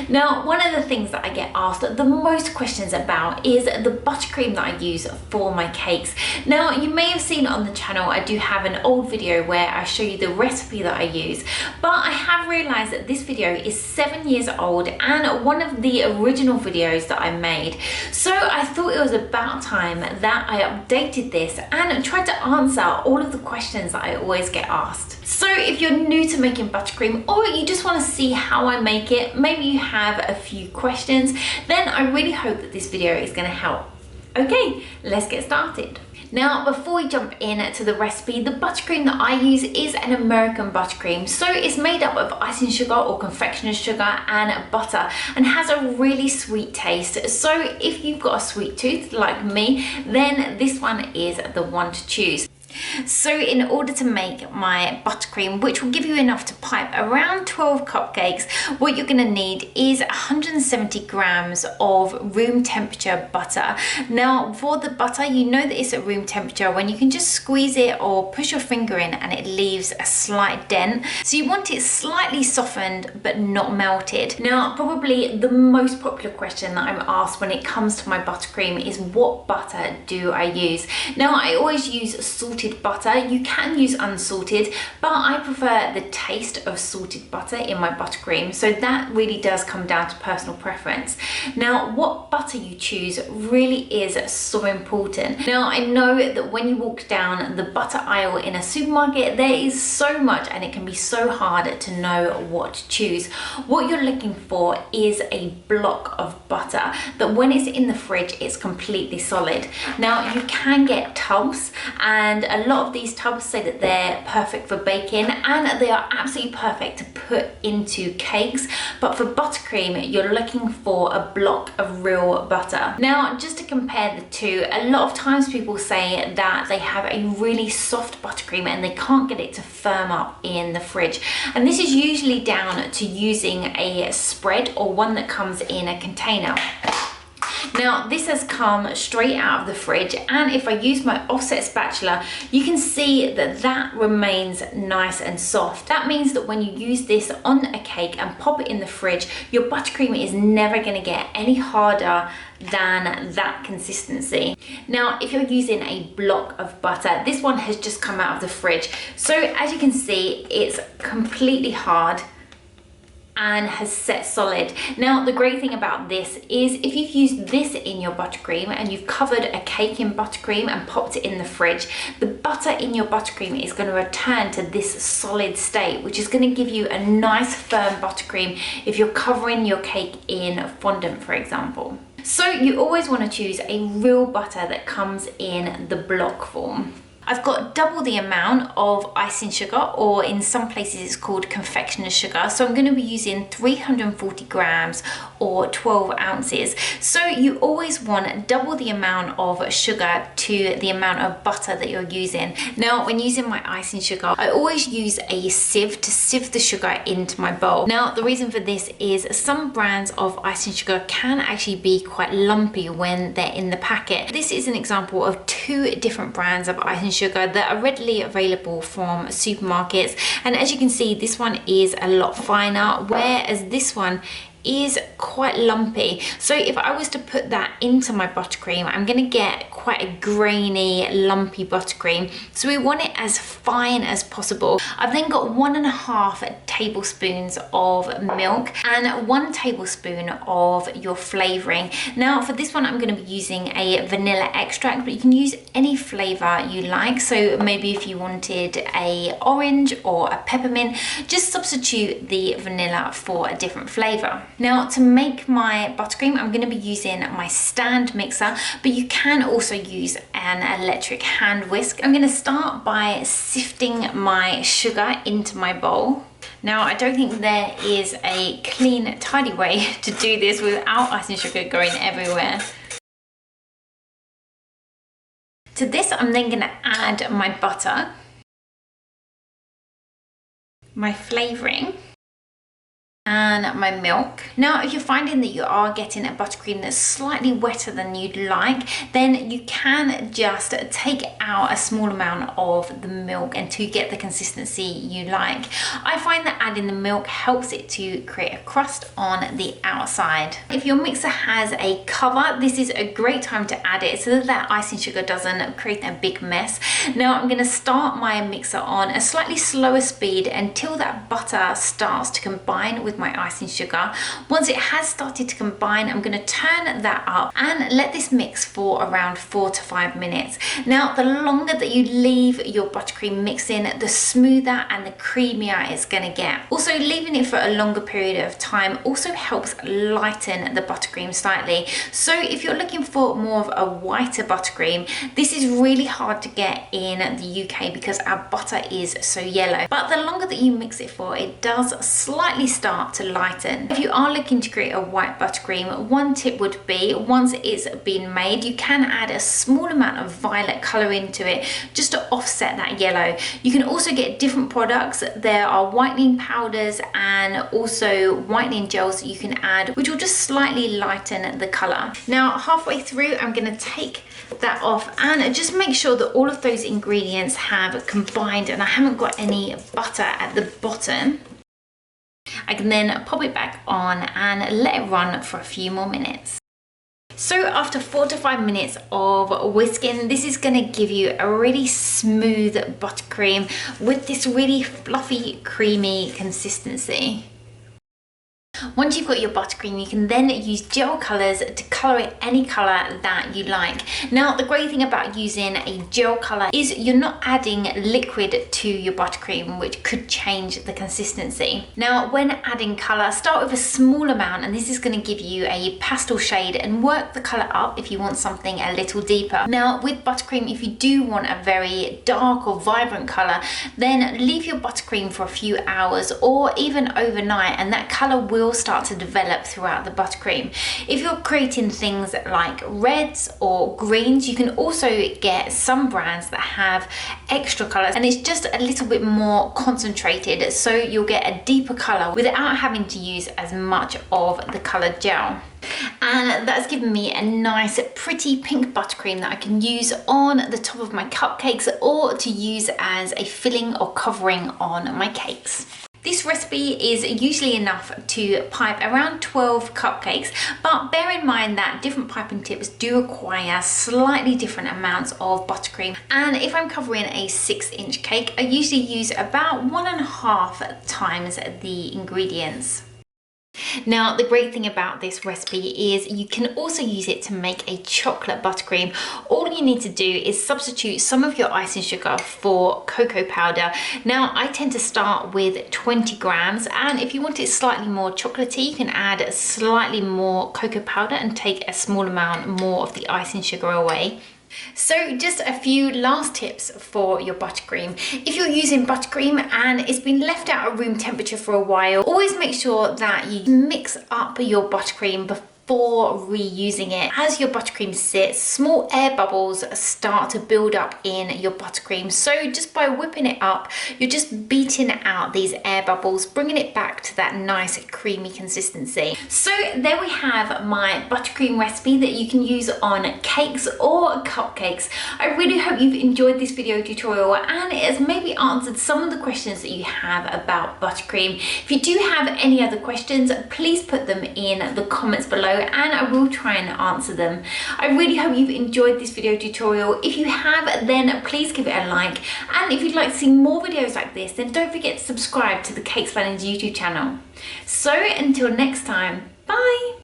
Now, one of the things that I get asked the most questions about is the buttercream that I use for my cakes. Now, you may have seen on the channel, I do have an old video where I show you the recipe that I use, but I have realized that this video is 7 years old and one of the original videos that I made. So I thought it was about time that I updated this and tried to answer all of the questions that I always get asked. So if you're new to making buttercream, or you just want to see how I make it, maybe you have a few questions, then I really hope that this video is going to help. Okay, let's get started. Now, before we jump into the recipe, the buttercream that I use is an American buttercream. So it's made up of icing sugar or confectioner's sugar and butter, and has a really sweet taste. So if you've got a sweet tooth like me, then this one is the one to choose. So in order to make my buttercream, which will give you enough to pipe around 12 cupcakes, what you're going to need is 170 grams of room temperature butter. Now, for the butter, you know that it's at room temperature when you can just squeeze it or push your finger in and it leaves a slight dent. So you want it slightly softened but not melted. Now, probably the most popular question that I'm asked when it comes to my buttercream is, what butter do I use? Now, I always use salted butter. You can use unsalted, but I prefer the taste of salted butter in my buttercream, so that really does come down to personal preference. Now, what butter you choose really is so important. Now, I know that when you walk down the butter aisle in a supermarket, there is so much and it can be so hard to know what to choose. What you're looking for is a block of butter that when it's in the fridge, it's completely solid. Now, you can get tubs, and a lot of these tubs say that they're perfect for baking, and they are absolutely perfect to put into cakes, but for buttercream you're looking for a block of real butter. Now, just to compare the two, a lot of times people say that they have a really soft buttercream and they can't get it to firm up in the fridge, and this is usually down to using a spread or one that comes in a container. Now, this has come straight out of the fridge, and if I use my offset spatula, you can see that that remains nice and soft. That means that when you use this on a cake and pop it in the fridge, your buttercream is never going to get any harder than that consistency. Now, if you're using a block of butter, this one has just come out of the fridge. So as you can see, it's completely hard and has set solid. Now, the great thing about this is if you've used this in your buttercream and you've covered a cake in buttercream and popped it in the fridge, the butter in your buttercream is going to return to this solid state, which is going to give you a nice firm buttercream if you're covering your cake in fondant, for example. So you always want to choose a real butter that comes in the block form. I've got double the amount of icing sugar, or in some places it's called confectioner's sugar. So I'm going to be using 340 grams or 12 ounces. So you always want double the amount of sugar to the amount of butter that you're using. Now, when using my icing sugar, I always use a sieve to sieve the sugar into my bowl. Now, the reason for this is some brands of icing sugar can actually be quite lumpy when they're in the packet. This is an example of 2 different brands of icing sugar that are readily available from supermarkets, and as you can see, this one is a lot finer, whereas this one is quite lumpy. So if I was to put that into my buttercream, I'm going to get quite a grainy, lumpy buttercream. So we want it as fine as possible. I've then got 1.5 tablespoons of milk and 1 tablespoon of your flavoring. Now, for this one, I'm going to be using a vanilla extract, but you can use any flavor you like. So maybe if you wanted a orange or a peppermint, just substitute the vanilla for a different flavor. Now, to make my buttercream, I'm going to be using my stand mixer, but you can also use an electric hand whisk. I'm going to start by sifting my sugar into my bowl. Now, I don't think there is a clean, tidy way to do this without icing sugar going everywhere. To this, I'm then going to add my butter, my flavoring, and my milk. Now, if you're finding that you are getting a buttercream that's slightly wetter than you'd like, then you can just take out a small amount of the milk and to get the consistency you like. I find that adding the milk helps it to create a crust on the outside. If your mixer has a cover, this is a great time to add it so that that icing sugar doesn't create a big mess. Now, I'm going to start my mixer on a slightly slower speed until that butter starts to combine with my icing sugar. Once it has started to combine, I'm going to turn that up and let this mix for around 4 to 5 minutes. Now, the longer that you leave your buttercream mixing, the smoother and the creamier it's going to get. Also, leaving it for a longer period of time also helps lighten the buttercream slightly. So if you're looking for more of a whiter buttercream, this is really hard to get in the UK because our butter is so yellow. But the longer that you mix it for, it does slightly start to lighten. If you are looking to create a white buttercream, one tip would be, once it's been made, you can add a small amount of violet colour into it just to offset that yellow. You can also get different products. There are whitening powders and also whitening gels that you can add, which will just slightly lighten the colour. Now, halfway through, I'm going to take that off and just make sure that all of those ingredients have combined and I haven't got any butter at the bottom. I can then pop it back on and let it run for a few more minutes. So after 4 to 5 minutes of whisking, this is going to give you a really smooth buttercream with this really fluffy, creamy consistency. Once you've got your buttercream, you can then use gel colours to colour it any colour that you like. Now, the great thing about using a gel colour is you're not adding liquid to your buttercream, which could change the consistency. Now, when adding colour, start with a small amount, and this is going to give you a pastel shade, and work the colour up if you want something a little deeper. Now, with buttercream, if you do want a very dark or vibrant colour, then leave your buttercream for a few hours or even overnight, and that colour will start to develop throughout the buttercream. If you're creating things like reds or greens, you can also get some brands that have extra colours and it's just a little bit more concentrated, so you'll get a deeper colour without having to use as much of the coloured gel. And that's given me a nice pretty pink buttercream that I can use on the top of my cupcakes or to use as a filling or covering on my cakes. This recipe is usually enough to pipe around 12 cupcakes, but bear in mind that different piping tips do require slightly different amounts of buttercream. And if I'm covering a 6-inch cake, I usually use about 1.5 times the ingredients. Now, the great thing about this recipe is you can also use it to make a chocolate buttercream. All you need to do is substitute some of your icing sugar for cocoa powder. Now, I tend to start with 20 grams, and if you want it slightly more chocolatey, you can add slightly more cocoa powder and take a small amount more of the icing sugar away. So just a few last tips for your buttercream. If you're using buttercream and it's been left out at room temperature for a while, always make sure that you mix up your buttercream before reusing it. As your buttercream sits, small air bubbles start to build up in your buttercream. So just by whipping it up, you're just beating out these air bubbles, bringing it back to that nice creamy consistency. So there we have my buttercream recipe that you can use on cakes or cupcakes. I really hope you've enjoyed this video tutorial and it has maybe answered some of the questions that you have about buttercream. If you do have any other questions, please put them in the comments below and I will try and answer them. I really hope you've enjoyed this video tutorial. If you have, then please give it a like, and if you'd like to see more videos like this, then don't forget to subscribe to the Cakes Planning's YouTube channel. So until next time, bye!